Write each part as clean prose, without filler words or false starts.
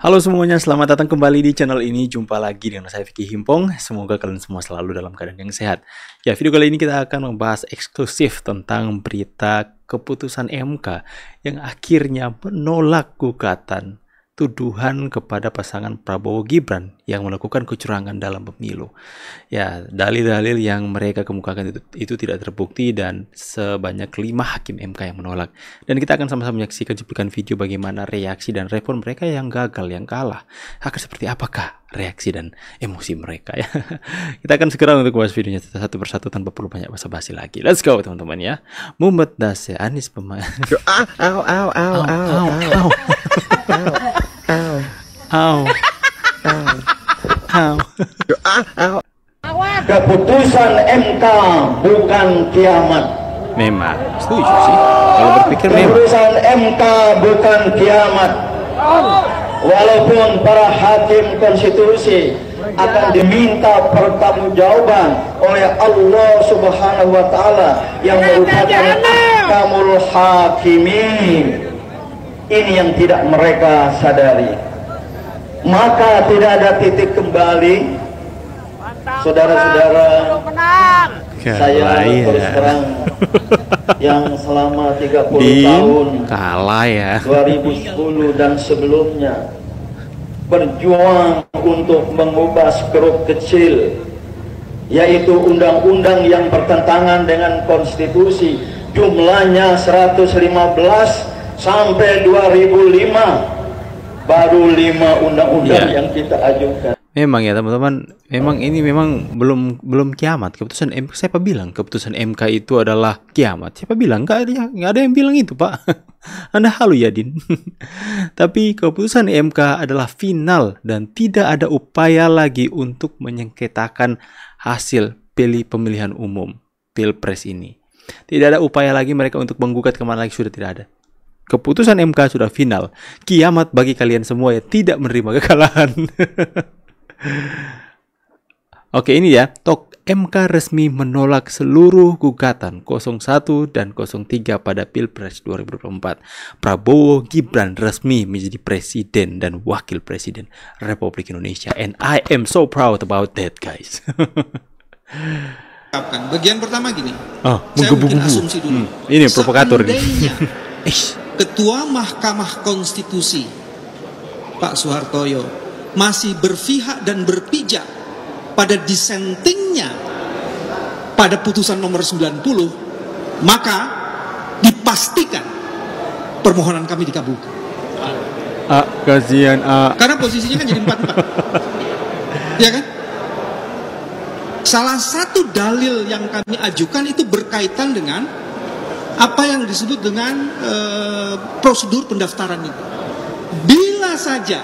Halo semuanya, selamat datang kembali di channel ini. Jumpa lagi dengan saya Vicky Himpong. Semoga kalian semua selalu dalam keadaan yang sehat. Ya, video kali ini kita akan membahas eksklusif tentang berita keputusan MK yang akhirnya menolak gugatan tuduhan kepada pasangan Prabowo Gibran yang melakukan kecurangan dalam pemilu. Ya, dalil-dalil yang mereka kemukakan itu tidak terbukti dan sebanyak 5 hakim MK yang menolak. Dan kita akan sama-sama menyaksikan cuplikan video bagaimana reaksi dan respon mereka yang gagal, yang kalah. Akan seperti apakah reaksi dan emosi mereka ya. Kita akan segera untuk bahas videonya satu persatu tanpa perlu banyak basa-basi lagi. Let's go teman-teman ya. Mumet dase Anis pemain. Keputusan MK bukan kiamat. Memang setuju sih. Kalau berpikir memang. Keputusan MK bukan kiamat. Walaupun para hakim konstitusi akan diminta pertanggungjawaban oleh Allah Subhanahu wa taala yang merupakan Ahkamul Hakimin. Ini yang tidak mereka sadari. Maka tidak ada titik kembali. Saudara-saudara, saya terus terang yang selama 30 tahun kalah ya 2010 dan sebelumnya berjuang untuk mengubah skrup kecil, yaitu undang-undang yang bertentangan dengan konstitusi, jumlahnya 115 sampai 2005 baru 5 undang-undang yang kita ajukan. Memang ya teman-teman, memang ini memang belum kiamat. Keputusan MK, siapa bilang keputusan MK itu adalah kiamat? Siapa bilang? Nggak ada yang bilang itu, Pak. Anda halu ya, Din. Tapi keputusan MK adalah final dan tidak ada upaya lagi untuk menyengketakan hasil pemilihan umum Pilpres ini. Tidak ada upaya lagi mereka untuk menggugat kemana lagi, sudah tidak ada. Keputusan MK sudah final. Kiamat bagi kalian semua yang tidak menerima kekalahan. Oke, ini ya, MK resmi menolak seluruh gugatan 01 dan 03 pada Pilpres 2024. Prabowo Gibran resmi menjadi presiden dan wakil presiden Republik Indonesia. And I am so proud about that, guys. Bagian pertama gini, saya mungkin asumsi dulu. Ini provokator nih. Ketua Mahkamah Konstitusi Pak Soehartoyo masih berpihak dan berpijak pada dissentingnya pada putusan nomor 90, maka dipastikan permohonan kami dikabulkan. Kasihan Karena posisinya kan jadi 4-4. Ya kan? Salah satu dalil yang kami ajukan itu berkaitan dengan apa yang disebut dengan prosedur pendaftaran itu. Bila saja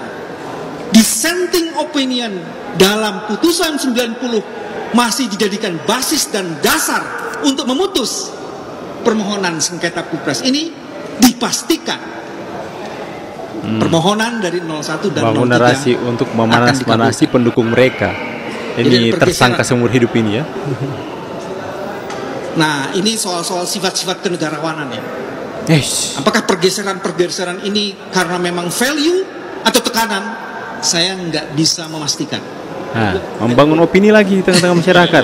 dissenting opinion dalam putusan 90 masih dijadikan basis dan dasar untuk memutus permohonan sengketa Pilpres ini, dipastikan permohonan dari 01 dan 03 bangun narasi untuk memanas-manasi pendukung mereka. Ini tersangka seumur hidup ini ya. Nah, ini soal-soal sifat-sifat kenegarawanan ya. Apakah pergeseran-pergeseran ini karena memang value atau tekanan? Saya nggak bisa memastikan. Membangun opini lagi di tengah-tengah masyarakat.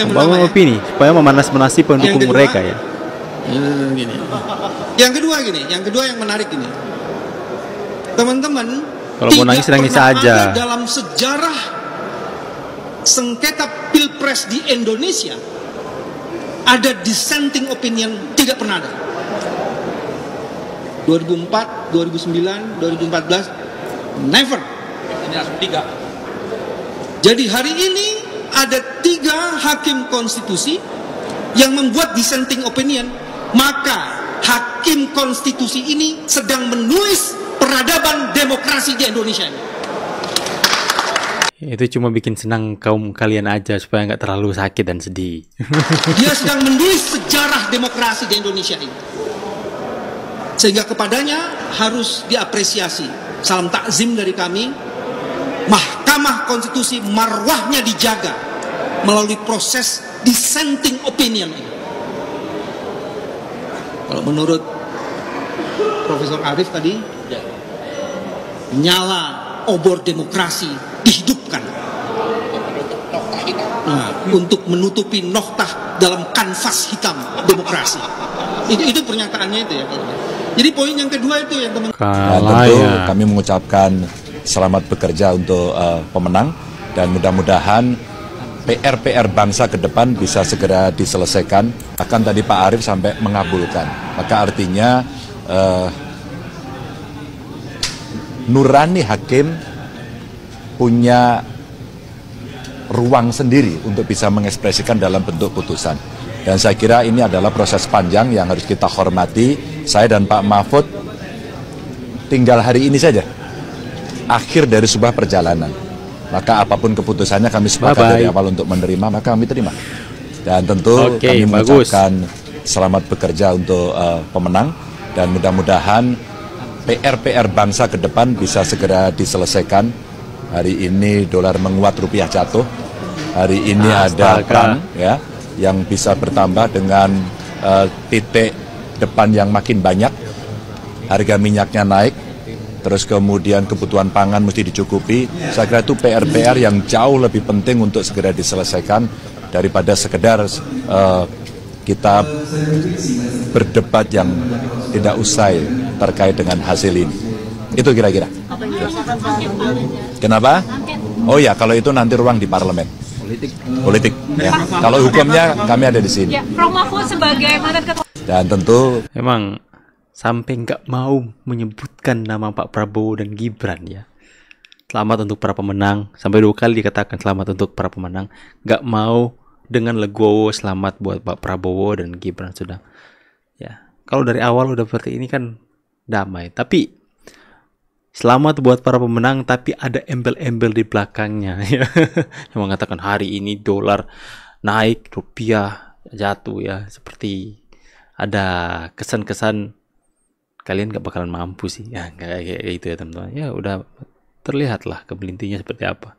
Membangun opini supaya memanas-manasi pendukung mereka ya. Gini. Yang kedua yang menarik ini. Teman-teman, kalau mau nangis aja. Dalam sejarah sengketa Pilpres di Indonesia ada dissenting opinion, tidak pernah ada. 2004, 2009, 2014, never. Ini langsung 3. Jadi hari ini ada 3 hakim konstitusi yang membuat dissenting opinion, maka hakim konstitusi ini sedang menulis peradaban demokrasi di Indonesia ini. Itu cuma bikin senang kaum kalian aja supaya nggak terlalu sakit dan sedih. Dia sedang menulis sejarah demokrasi di Indonesia ini. Sehingga kepadanya harus diapresiasi. Salam takzim dari kami. Mahkamah Konstitusi marwahnya dijaga melalui proses dissenting opinion ini. Kalau menurut Profesor Arif tadi, nyala obor demokrasi dihidupkan. Nah, untuk menutupi noktah dalam kanvas hitam demokrasi. Itu pernyataannya itu ya. Jadi poin yang kedua itu yang teman. Dan tentu kami mengucapkan selamat bekerja untuk pemenang dan mudah-mudahan PR bangsa ke depan bisa segera diselesaikan. Akan tadi Pak Arief sampai mengabulkan. Maka artinya nurani hakim punya ruang sendiri untuk bisa mengekspresikan dalam bentuk putusan. Dan saya kira ini adalah proses panjang yang harus kita hormati. Saya dan Pak Mahfud tinggal hari ini saja akhir dari sebuah perjalanan. Maka apapun keputusannya kami sepakat dari awal untuk menerima, maka kami terima. Dan tentu kami mengucapkan selamat bekerja untuk pemenang dan mudah-mudahan PR bangsa ke depan bisa segera diselesaikan. Hari ini dolar menguat, rupiah jatuh. Hari ini ada perang ya yang bisa bertambah dengan titik depan yang makin banyak. Harga minyaknya naik, terus kemudian kebutuhan pangan mesti dicukupi. Saya kira itu PR yang jauh lebih penting untuk segera diselesaikan daripada sekedar kita berdebat yang tidak usai terkait dengan hasil ini. Itu kira-kira. Kenapa? Oh ya, kalau itu nanti ruang di parlemen. Politik. Ya. Kalau hukumnya kami ada di sini. Ya, Prof Mahfud sebagai mantan ketua. Dan tentu emang sampai nggak mau menyebutkan nama Pak Prabowo dan Gibran ya. Selamat untuk para pemenang. Sampai 2 kali dikatakan selamat untuk para pemenang. Nggak mau dengan legowo selamat buat Pak Prabowo dan Gibran sudah. Ya, kalau dari awal udah seperti ini kan damai. Tapi selamat buat para pemenang, tapi ada embel-embel di belakangnya ya. Yang mengatakan hari ini dolar naik, rupiah jatuh ya. Seperti ada kesan-kesan kalian gak bakalan mampu sih. Ya kayak gitu ya teman-teman. Ya udah terlihatlah kebelintinya seperti apa.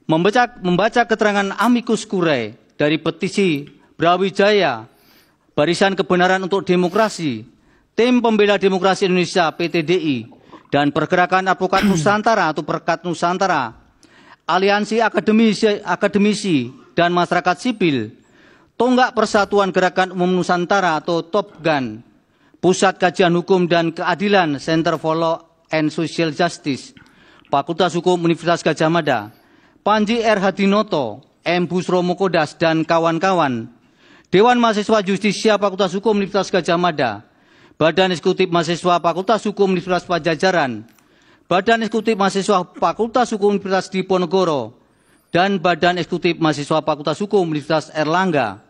Membaca keterangan amicus curiae dari petisi Brawijaya, Barisan Kebenaran untuk Demokrasi, Tim Pembela Demokrasi Indonesia PTDI, dan Pergerakan Advokat Nusantara atau Perkat Nusantara, Aliansi Akademisi dan Masyarakat Sipil, Tonggak Persatuan Gerakan Umum Nusantara atau TOPGAN, Pusat Kajian Hukum dan Keadilan Center for Law and Social Justice, Fakultas Hukum Universitas Gadjah Mada, Panji R. Hadinoto, M. Busro Mukodas dan kawan-kawan, Dewan Mahasiswa Justisia Fakultas Hukum Universitas Gadjah Mada, Badan Eksekutif Mahasiswa Fakultas Hukum Universitas Pajajaran, Badan Eksekutif Mahasiswa Fakultas Hukum Universitas Diponegoro, dan Badan Eksekutif Mahasiswa Fakultas Hukum Universitas Erlangga,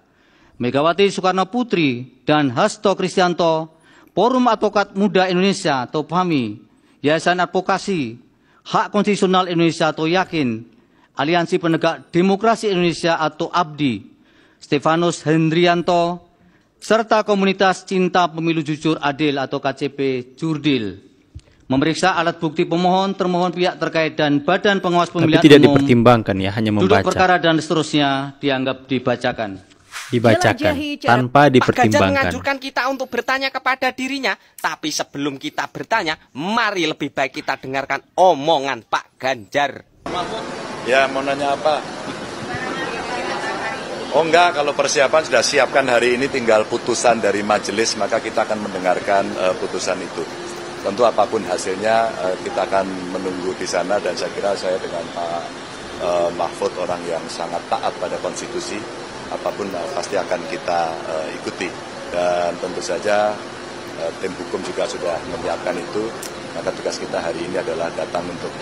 Megawati Soekarno Putri dan Hasto Kristianto, Forum Advokat Muda Indonesia atau PAMI, Yayasan Advokasi Hak Konstitusional Indonesia atau YAKIN, Aliansi Penegak Demokrasi Indonesia atau ABDI, Stefanus Hendrianto, serta Komunitas Cinta Pemilu Jujur Adil atau KCP Jurdil. Memeriksa alat bukti pemohon, termohon, pihak terkait dan Badan Pengawas Pemilihan Tapi tidak Umum, dipertimbangkan ya, hanya membaca. duduk perkara dan seterusnya dianggap dibacakan. Dibacakan tanpa Pak Ganjar dipertimbangkan. menganjurkan kita untuk bertanya kepada dirinya. Tapi sebelum kita bertanya, mari lebih baik kita dengarkan omongan Pak Ganjar. ya mau nanya apa? Oh enggak, kalau persiapan sudah siapkan hari ini, tinggal putusan dari majelis, maka kita akan mendengarkan putusan itu. Tentu apapun hasilnya kita akan menunggu di sana, dan saya kira saya dengan Pak Mahfud orang yang sangat taat pada konstitusi, apapun pasti akan kita ikuti. Dan tentu saja tim hukum juga sudah menyiapkan itu, maka tugas kita hari ini adalah datang untuk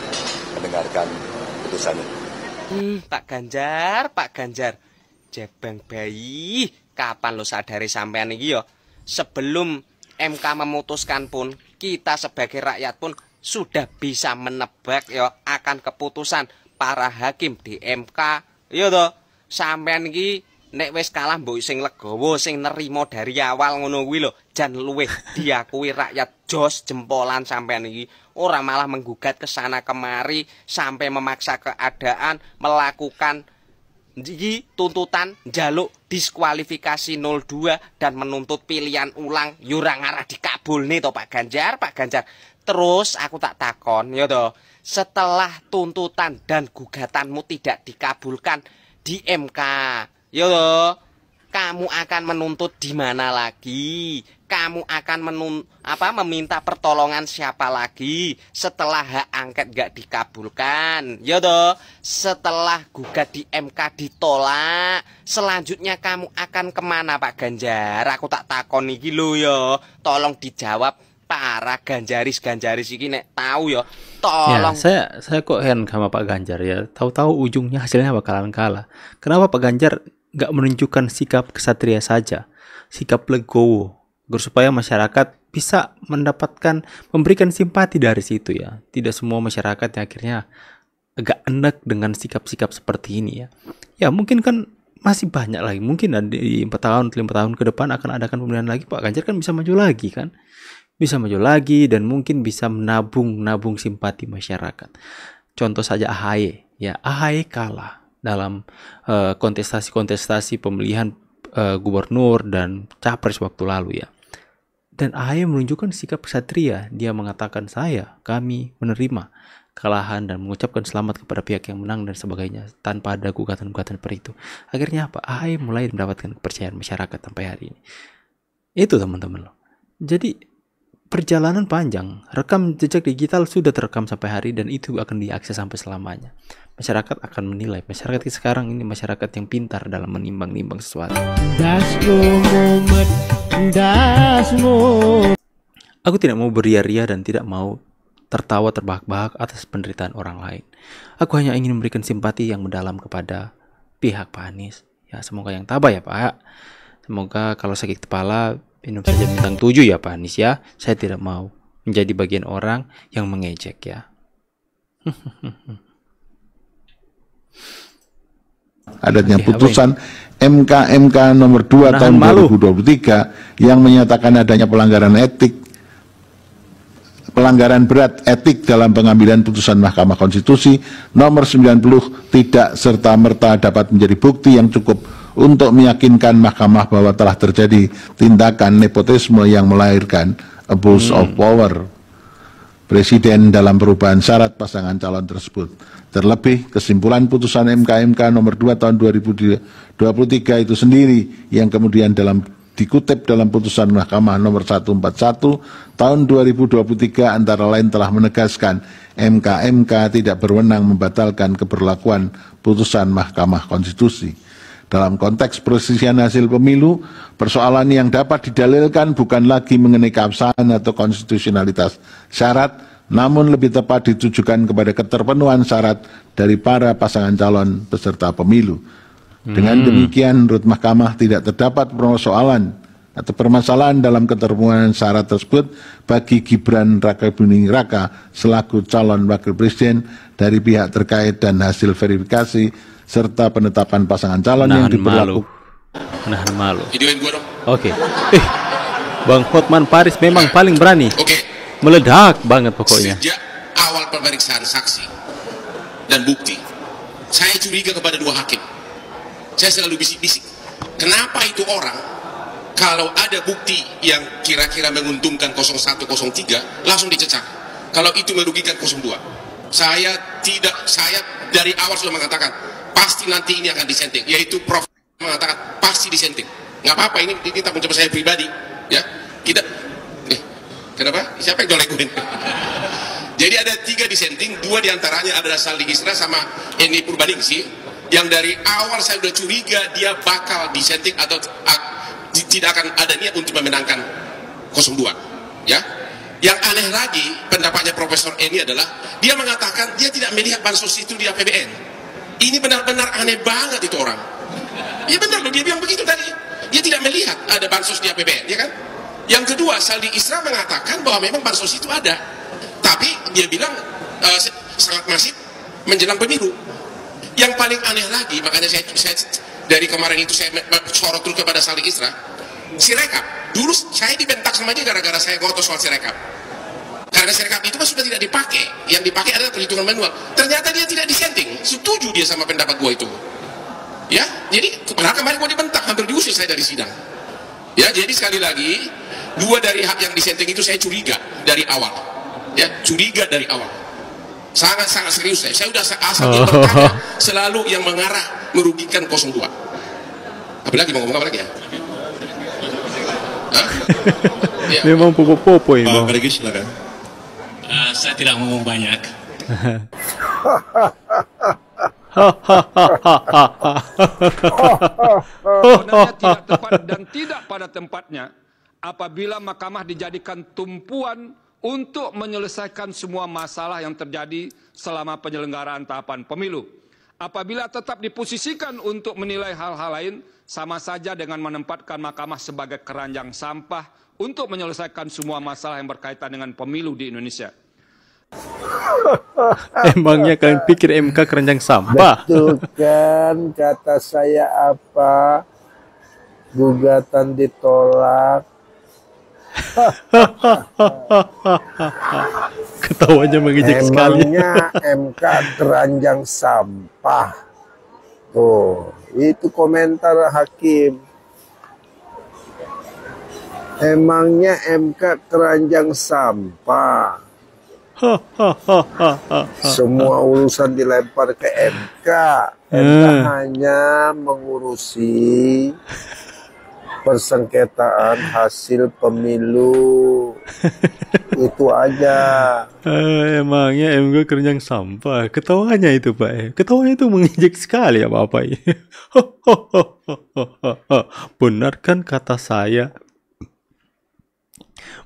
mendengarkan putusan itu. Pak Ganjar. Jebeng bayi, kapan lo sadari sampean iki yo? Sebelum MK memutuskan pun, kita sebagai rakyat pun sudah bisa menebak yo akan keputusan para hakim di MK. Yo toh, sampean iki nek wis kalah mbok sing legowo, sing nerimo dari awal ngono kuwi lho, jan luwih diakui rakyat jos jempolan sampean iki. Ora malah menggugat ke sana kemari sampai memaksa keadaan melakukan tuntutan njaluk diskualifikasi 02 dan menuntut pilihan ulang yura ngarah dikabulne to Pak Ganjar. Terus aku tak takon, ya toh, setelah tuntutan dan gugatanmu tidak dikabulkan di MK, ya toh, kamu akan menuntut di mana lagi? Kamu akan meminta pertolongan siapa lagi setelah hak angket gak dikabulkan? Ya toh, setelah gugat di MK ditolak, selanjutnya kamu akan kemana Pak Ganjar? Aku tak takon iki lho ya, tolong dijawab. Para ganjaris iki nek tahu ya, tolong. Ya, saya kok heran sama Pak Ganjar ya. Tahu-tahu ujungnya hasilnya bakalan kalah. Kenapa Pak Ganjar nggak menunjukkan sikap kesatria saja, sikap legowo, supaya masyarakat bisa memberikan simpati dari situ ya. Tidak semua masyarakat yang akhirnya agak enek dengan sikap-sikap seperti ini ya. Ya mungkin kan masih banyak lagi. Mungkin di 4 tahun, 5 tahun ke depan akan adakan pemilihan lagi. Pak Ganjar kan bisa maju lagi kan. Bisa maju lagi dan mungkin bisa menabung simpati masyarakat. Contoh saja AHY, ya AHY kalah dalam kontestasi pemilihan gubernur dan capres waktu lalu ya. Dan AHY menunjukkan sikap kesatria. Dia mengatakan kami menerima kekalahan dan mengucapkan selamat kepada pihak yang menang dan sebagainya tanpa ada gugatan-gugatan seperti itu. Akhirnya apa? AHY mulai mendapatkan kepercayaan masyarakat sampai hari ini. Itu teman-teman loh. Jadi perjalanan panjang, rekam jejak digital sudah terekam sampai hari dan itu akan diakses sampai selamanya. Masyarakat akan menilai. Masyarakat sekarang ini masyarakat yang pintar dalam menimbang-nimbang sesuatu. Aku tidak mau beria-ria dan tidak mau tertawa terbahak-bahak atas penderitaan orang lain. Aku hanya ingin memberikan simpati yang mendalam kepada pihak Pak Anies. Ya, semoga yang tabah ya Pak. Semoga kalau sakit kepala minum saja bintang 7 ya Pak Anies ya. Saya tidak mau menjadi bagian orang yang mengejek ya. Adanya putusan MK nomor 2 tahun 2023 yang menyatakan adanya pelanggaran berat etik dalam pengambilan putusan Mahkamah Konstitusi nomor 90 tidak serta-merta dapat menjadi bukti yang cukup untuk meyakinkan mahkamah bahwa telah terjadi tindakan nepotisme yang melahirkan abuse of power presiden dalam perubahan syarat pasangan calon tersebut. Terlebih, kesimpulan putusan MK nomor 2 tahun 2023 itu sendiri yang kemudian dikutip dalam putusan Mahkamah nomor 141 tahun 2023 antara lain telah menegaskan MK tidak berwenang membatalkan keberlakuan putusan Mahkamah Konstitusi. Dalam konteks perselisihan hasil pemilu, persoalan yang dapat didalilkan bukan lagi mengenai keabsahan atau konstitusionalitas syarat, namun lebih tepat ditujukan kepada keterpenuhan syarat dari para pasangan calon peserta pemilu. Dengan demikian, menurut Mahkamah tidak terdapat persoalan atau permasalahan dalam keterpenuhan syarat tersebut bagi Gibran Rakabuming Raka selaku calon wakil presiden dari pihak terkait dan hasil verifikasi serta penetapan pasangan calon yang diberlakukan. Nahan malu. Oke. Bang Hotman Paris memang paling berani. Meledak banget pokoknya. Sejak awal pemeriksaan saksi dan bukti, saya curiga kepada 2 hakim. Saya selalu bisik-bisik. Kenapa itu orang kalau ada bukti yang kira-kira menguntungkan 01, 03 langsung dicecah. Kalau itu merugikan 02. Saya dari awal sudah mengatakan pasti nanti ini akan disenting, yaitu Prof mengatakan pasti disenting. Nggak apa-apa, ini tak mencoba saya pribadi ya. Kita kenapa? Siapa yang doleguin? Jadi ada 3 disenting, 2 diantaranya adalah Saldi Isra sama Eni Purbaningsih yang dari awal saya sudah curiga dia bakal disenting atau tidak akan ada niat untuk memenangkan 02 ya. Yang aneh lagi pendapatnya Profesor Eni adalah dia mengatakan dia tidak melihat bansos itu di APBN. Ini benar-benar aneh banget itu orang. Ya benar loh, dia bilang begitu tadi. Dia tidak melihat ada bansos di APBN, ya kan? Yang kedua, Saldi Isra mengatakan bahwa memang bansos itu ada. Tapi dia bilang sangat masif menjelang pemilu. Yang paling aneh lagi, makanya saya dari kemarin itu saya sorot terus kepada Saldi Isra, Sirekap. Dulu saya dibentak sama dia gara-gara saya ngotot soal Sirekap. Karena Sirekap itu kan sudah tidak dipakai, yang dipakai adalah perhitungan manual. Ternyata dia tidak disenting, setuju dia sama pendapat gua itu. Ya, jadi padahal kemarin gua dibentak, hampir diusir saya dari sidang. Ya, jadi sekali lagi 2 dari hak yang disenting itu saya curiga dari awal. Ya, curiga dari awal. Sangat-sangat serius saya. Saya udah asal dia bertanya selalu yang mengarah merugikan 02. Apalagi mau ngomong apa lagi ya? Ya. Memang popo-popo ini. Pak Regis, silakan. Saya tidak ngomong banyak. Sebenarnya tidak tepat dan tidak pada tempatnya apabila mahkamah dijadikan tumpuan untuk menyelesaikan semua masalah yang terjadi selama penyelenggaraan tahapan pemilu. Apabila tetap diposisikan untuk menilai hal-hal lain, sama saja dengan menempatkan mahkamah sebagai keranjang sampah untuk menyelesaikan semua masalah yang berkaitan dengan pemilu di Indonesia. Emangnya kalian pikir MK keranjang sampah? Betul kan kata saya apa? Gugatan ditolak. Ketawanya mengejek sekali. Emangnya MK keranjang sampah. Tuh, itu komentar hakim. Emangnya MK keranjang sampah. Semua urusan dilempar ke MK. MK hanya mengurusi persengketaan hasil pemilu. Itu aja. Emangnya MK keranjang sampah. Ketawanya itu Pak. Ketawanya itu mengejek sekali ya Bapak. Benar kan kata saya?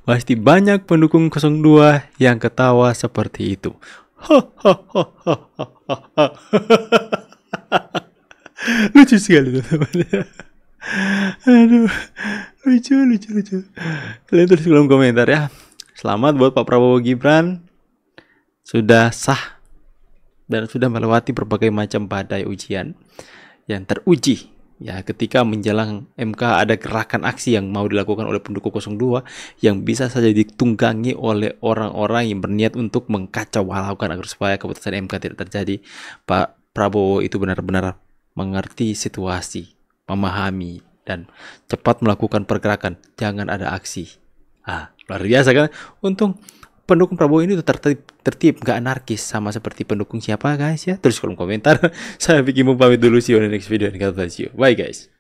Pasti banyak pendukung 02 yang ketawa seperti itu. Lucu sekali teman-teman. Aduh, lucu. Kalian tulis di kolom komentar ya. Selamat buat Pak Prabowo Gibran. Sudah sah dan sudah melewati berbagai macam badai ujian yang teruji. Ya, ketika menjelang MK ada gerakan aksi yang mau dilakukan oleh pendukung 02 yang bisa saja ditunggangi oleh orang-orang yang berniat untuk mengkacau walaukan agar supaya keputusan MK tidak terjadi. Pak Prabowo itu benar-benar mengerti situasi, memahami, dan cepat melakukan pergerakan. Jangan ada aksi. Luar biasa kan? Untung pendukung Prabowo ini tertib, gak anarkis sama seperti pendukung siapa guys ya. Tulis kolom komentar. Saya Vicky mau pamit dulu, see you on the next video and God bless you. Bye guys.